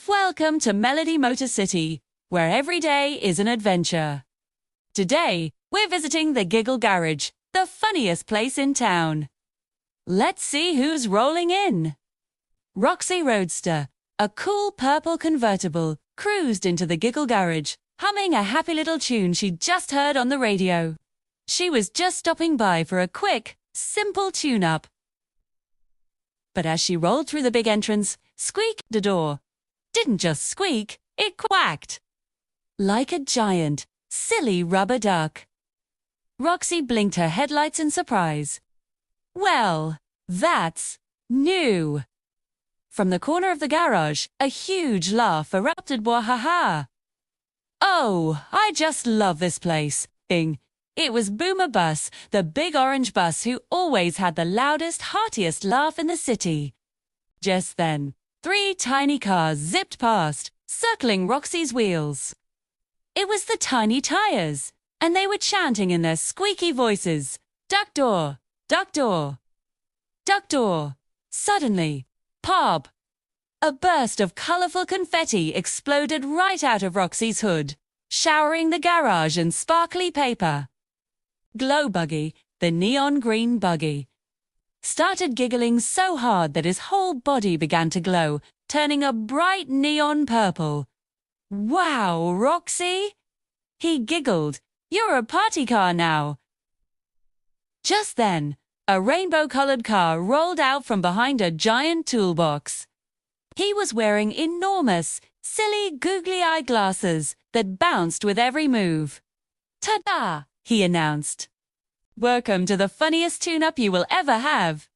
Welcome to Melody Motor City, where every day is an adventure. Today, we're visiting the Giggle Garage, the funniest place in town. Let's see who's rolling in. Roxy Roadster, a cool purple convertible, cruised into the Giggle Garage, humming a happy little tune she'd just heard on the radio. She was just stopping by for a quick, simple tune-up. But as she rolled through the big entrance, squeak, the door didn't just squeak, it quacked. Like a giant, silly rubber duck. Roxy blinked her headlights in surprise. Well, that's new. From the corner of the garage, a huge laugh erupted. Wahaha! Oh, I just love this place. It was Boomer Bus, the big orange bus who always had the loudest, heartiest laugh in the city. Just then, 3 tiny cars zipped past, circling Roxy's wheels. It was the Tiny Tires, and they were chanting in their squeaky voices, "Duck door, duck door, duck door." Suddenly, pop! A burst of colorful confetti exploded right out of Roxy's hood, showering the garage in sparkly paper. Glow Buggy, the neon green buggy, started giggling so hard that his whole body began to glow, turning a bright neon purple. "Wow, Roxy!" he giggled. "You're a party car now." Just then, a rainbow-colored car rolled out from behind a giant toolbox. He was wearing enormous, silly googly eye glasses that bounced with every move. "Ta-da!" he announced. "Welcome to the funniest tune-up you will ever have."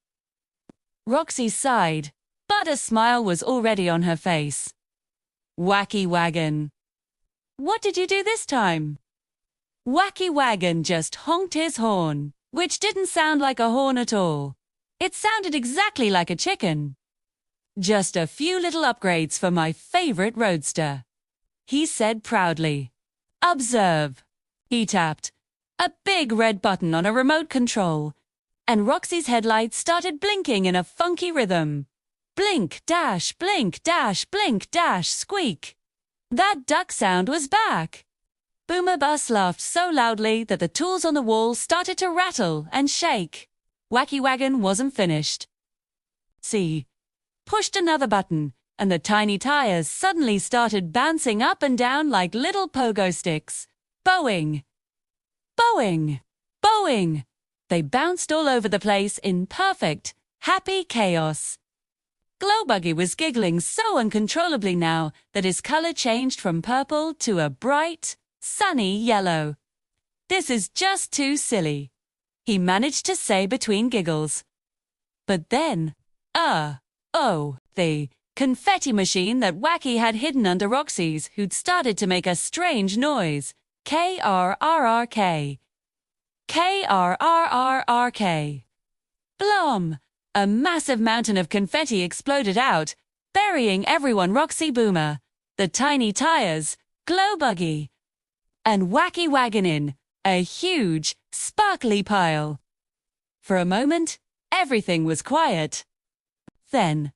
Roxy sighed, but a smile was already on her face. Wacky Wagon. "What did you do this time?" Wacky Wagon just honked his horn, which didn't sound like a horn at all. It sounded exactly like a chicken. "Just a few little upgrades for my favorite roadster," he said proudly. "Observe." He tapped a big red button on a remote control, and Roxy's headlights started blinking in a funky rhythm. Blink, dash, blink, dash, blink, dash, squeak. That duck sound was back. Boomer Bus laughed so loudly that the tools on the wall started to rattle and shake. Wacky Wagon wasn't finished. See, pushed another button, and the Tiny Tires suddenly started bouncing up and down like little pogo sticks. Bowing! Bowing! Bowing! They bounced all over the place in perfect, happy chaos. Glow Buggy was giggling so uncontrollably now that his color changed from purple to a bright, sunny yellow. "This is just too silly," he managed to say between giggles. But then, the confetti machine that Wacky had hidden under Roxy's who'd started to make a strange noise. K-R-R-R-K. K-R-R-R-R-K. Blom! A massive mountain of confetti exploded out, burying everyone. Roxy, Boomer, the Tiny Tires, Glow Buggy, and Wacky Wagon in a huge, sparkly pile. For a moment, everything was quiet. Then,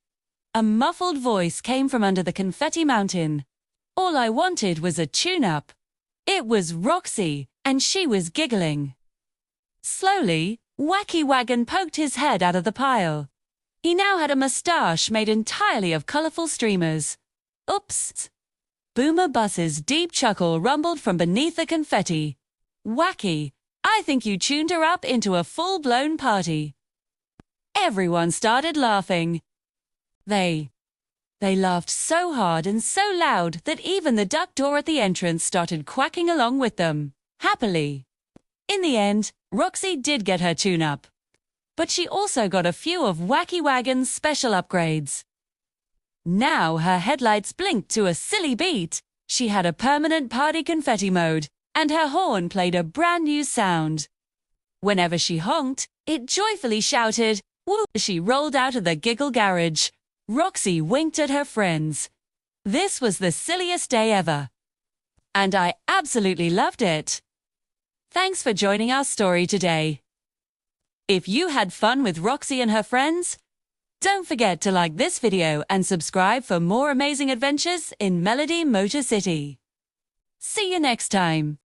a muffled voice came from under the confetti mountain. All I wanted was a tune-up. It was Roxy, and she was giggling. Slowly, Wacky Wagon poked his head out of the pile. He now had a mustache made entirely of colorful streamers. Oops! Boomer Bus's deep chuckle rumbled from beneath the confetti. "Wacky, I think you tuned her up into a full-blown party." Everyone started laughing. They laughed so hard and so loud that even the duck door at the entrance started quacking along with them, happily. In the end, Roxy did get her tune-up, but she also got a few of Wacky Wagon's special upgrades. Now her headlights blinked to a silly beat, she had a permanent party confetti mode, and her horn played a brand new sound. Whenever she honked, it joyfully shouted, "Woo!" As she rolled out of the Giggle Garage. Roxy winked at her friends. This was the silliest day ever. And I absolutely loved it. Thanks for joining our story today. If you had fun with Roxy and her friends, Don't forget to like this video and subscribe for more amazing adventures in Melody Motor City. See you next time.